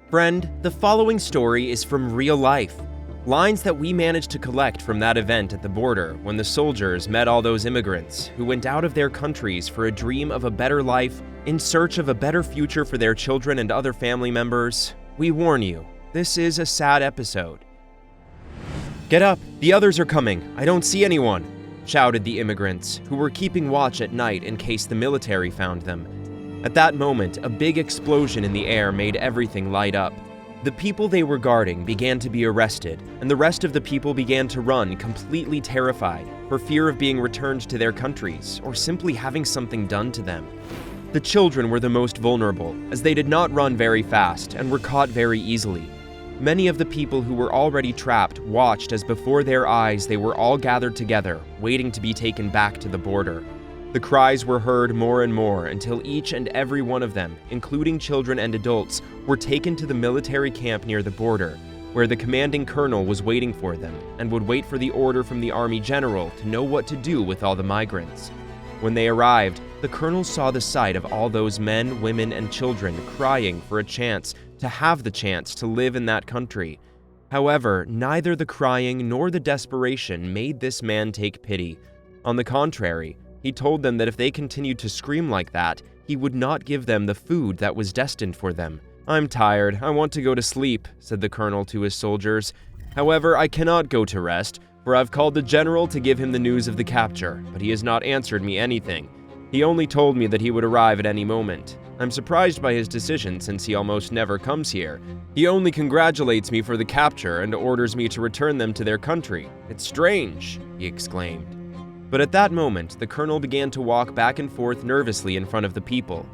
Friend, the following story is from real life. Lines that we managed to collect from that event at the border when the soldiers met all those immigrants who went out of their countries for a dream of a better life, in search of a better future for their children and other family members. We warn you, this is a sad episode. "Get up, the others are coming, I don't see anyone," shouted the immigrants, who were keeping watch at night in case the military found them. At that moment, a big explosion in the air made everything light up. The people they were guarding began to be arrested, and the rest of the people began to run, completely terrified, for fear of being returned to their countries, or simply having something done to them. The children were the most vulnerable, as they did not run very fast and were caught very easily. Many of the people who were already trapped watched as before their eyes they were all gathered together, waiting to be taken back to the border. The cries were heard more and more until each and every one of them, including children and adults, were taken to the military camp near the border, where the commanding colonel was waiting for them and would wait for the order from the army general to know what to do with all the migrants. When they arrived, the colonel saw the sight of all those men, women, and children crying for a chance to have the chance to live in that country. However, neither the crying nor the desperation made this man take pity. On the contrary, he told them that if they continued to scream like that, he would not give them the food that was destined for them. "I'm tired, I want to go to sleep," said the colonel to his soldiers. "However, I cannot go to rest, for I've called the general to give him the news of the capture, but he has not answered me anything. He only told me that he would arrive at any moment. I'm surprised by his decision since he almost never comes here. He only congratulates me for the capture and orders me to return them to their country. It's strange," he exclaimed. But at that moment, the colonel began to walk back and forth nervously in front of the people.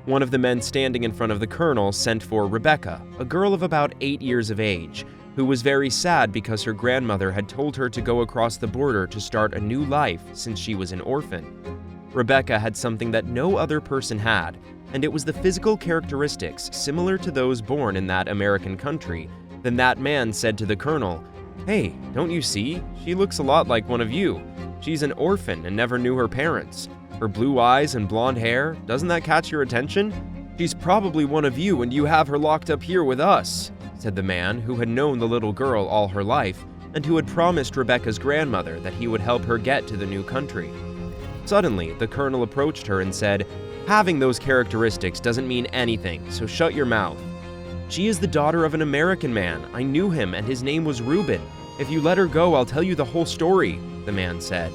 One of the men standing in front of the colonel sent for Rebecca, a girl of about 8 years of age, who was very sad because her grandmother had told her to go across the border to start a new life since she was an orphan. Rebecca had something that no other person had, and it was the physical characteristics similar to those born in that American country. Then that man said to the colonel, "Hey, don't you see? She looks a lot like one of you. She's an orphan and never knew her parents. Her blue eyes and blonde hair, doesn't that catch your attention? She's probably one of you and you have her locked up here with us," said the man who had known the little girl all her life and who had promised Rebecca's grandmother that he would help her get to the new country. Suddenly, the colonel approached her and said, "Having those characteristics doesn't mean anything, so shut your mouth. She is the daughter of an American man. I knew him and his name was Reuben. If you let her go, I'll tell you the whole story," the man said.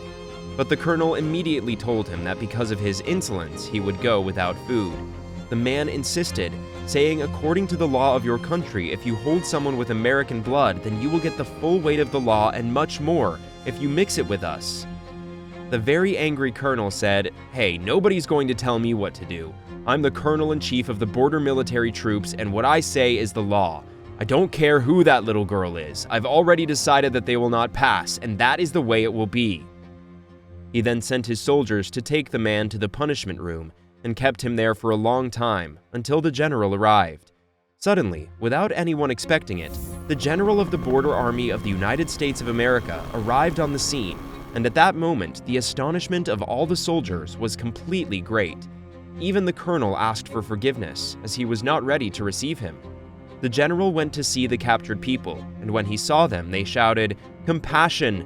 But the colonel immediately told him that because of his insolence, he would go without food. The man insisted, saying, "According to the law of your country, if you hold someone with American blood, then you will get the full weight of the law and much more if you mix it with us." The very angry colonel said, "Hey, nobody's going to tell me what to do. I'm the colonel-in-chief of the border military troops, and what I say is the law. I don't care who that little girl is. I've already decided that they will not pass, and that is the way it will be." He then sent his soldiers to take the man to the punishment room and kept him there for a long time until the general arrived. Suddenly, without anyone expecting it, the general of the Border Army of the United States of America arrived on the scene, and at that moment, the astonishment of all the soldiers was completely great. Even the colonel asked for forgiveness, as he was not ready to receive him. The general went to see the captured people, and when he saw them, they shouted, "Compassion!"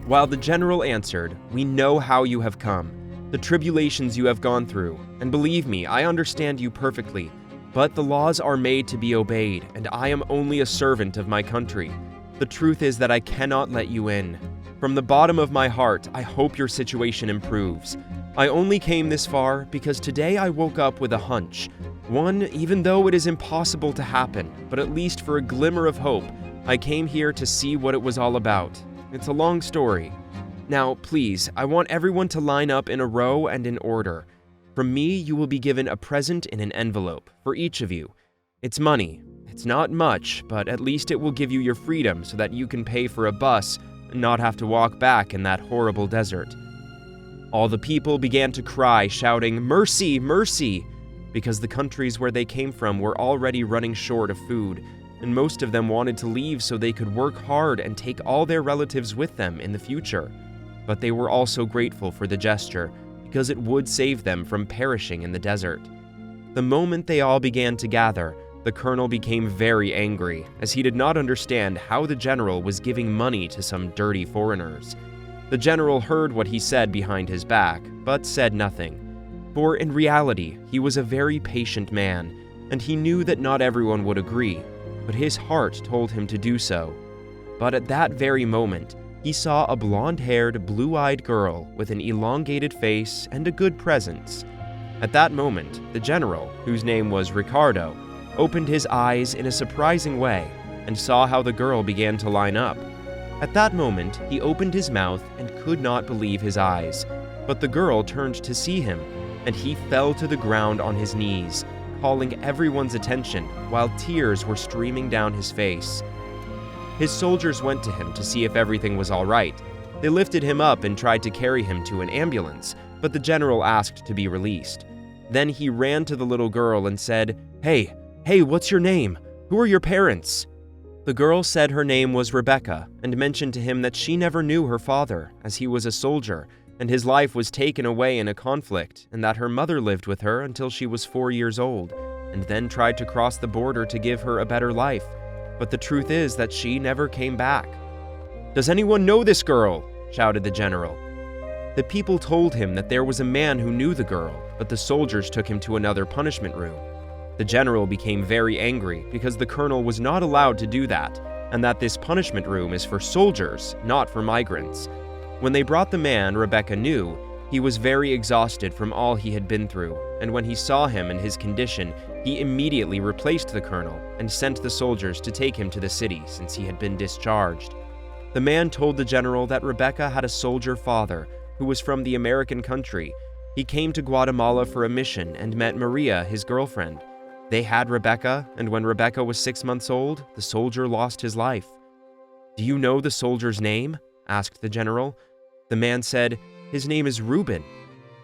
While the general answered, "We know how you have come, the tribulations you have gone through, and believe me, I understand you perfectly, but the laws are made to be obeyed, and I am only a servant of my country. The truth is that I cannot let you in. From the bottom of my heart, I hope your situation improves. I only came this far because today I woke up with a hunch. One, even though it is impossible to happen, but at least for a glimmer of hope, I came here to see what it was all about. It's a long story. Now, please, I want everyone to line up in a row and in order. From me, you will be given a present in an envelope, for each of you. It's money. It's not much, but at least it will give you your freedom so that you can pay for a bus and not have to walk back in that horrible desert." All the people began to cry, shouting, "Mercy, mercy!" because the countries where they came from were already running short of food, and most of them wanted to leave so they could work hard and take all their relatives with them in the future. But they were also grateful for the gesture, because it would save them from perishing in the desert. The moment they all began to gather, The colonel became very angry, as he did not understand how the general was giving money to some dirty foreigners. The general heard what he said behind his back, but said nothing. For in reality, he was a very patient man, and he knew that not everyone would agree, but his heart told him to do so. But at that very moment, he saw a blonde-haired, blue-eyed girl with an elongated face and a good presence. At that moment, the general, whose name was Ricardo, opened his eyes in a surprising way and saw how the girl began to line up. At that moment, he opened his mouth and could not believe his eyes. But the girl turned to see him, and he fell to the ground on his knees, calling everyone's attention while tears were streaming down his face. His soldiers went to him to see if everything was all right. They lifted him up and tried to carry him to an ambulance, but the general asked to be released. Then he ran to the little girl and said, Hey, what's your name? Who are your parents?" The girl said her name was Rebecca and mentioned to him that she never knew her father, as he was a soldier, and his life was taken away in a conflict, and that her mother lived with her until she was 4 years old, and then tried to cross the border to give her a better life. But the truth is that she never came back. "Does anyone know this girl?" shouted the general. The people told him that there was a man who knew the girl, but the soldiers took him to another punishment room. The general became very angry because the colonel was not allowed to do that, and that this punishment room is for soldiers, not for migrants. When they brought the man Rebecca knew, he was very exhausted from all he had been through, and when he saw him in his condition, he immediately replaced the colonel and sent the soldiers to take him to the city since he had been discharged. The man told the general that Rebecca had a soldier father who was from the American country. He came to Guatemala for a mission and met Maria, his girlfriend. They had Rebecca, and when Rebecca was 6 months old, the soldier lost his life. "Do you know the soldier's name?" asked the general. The man said, "His name is Reuben."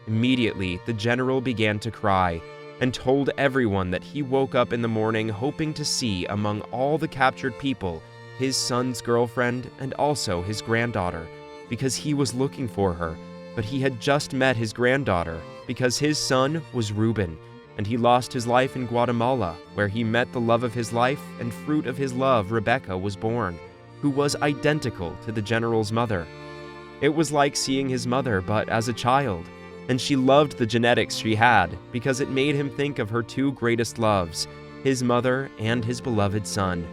Immediately, the general began to cry and told everyone that he woke up in the morning hoping to see among all the captured people his son's girlfriend and also his granddaughter, because he was looking for her, but he had just met his granddaughter because his son was Reuben, and he lost his life in Guatemala, where he met the love of his life, and fruit of his love, Rebecca, was born, who was identical to the general's mother. It was like seeing his mother, but as a child, and she loved the genetics she had because it made him think of her two greatest loves, his mother and his beloved son.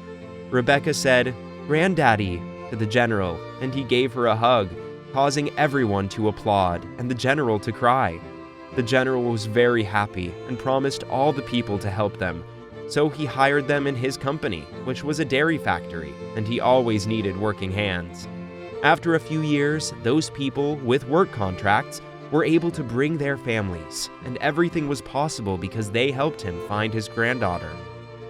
Rebecca said, "Granddaddy," to the general, and he gave her a hug, causing everyone to applaud and the general to cry. The general was very happy and promised all the people to help them, so he hired them in his company, which was a dairy factory, and he always needed working hands. After a few years, those people with work contracts were able to bring their families, and everything was possible because they helped him find his granddaughter.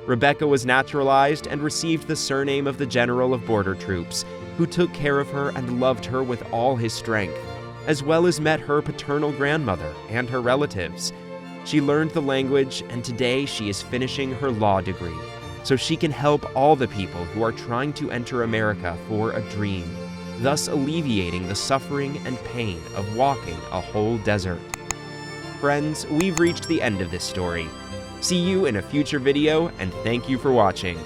Rebecca was naturalized and received the surname of the General of Border Troops, who took care of her and loved her with all his strength, as well as met her paternal grandmother and her relatives. She learned the language, and today she is finishing her law degree, so she can help all the people who are trying to enter America for a dream, thus alleviating the suffering and pain of walking a whole desert. Friends, we've reached the end of this story. See you in a future video, and thank you for watching.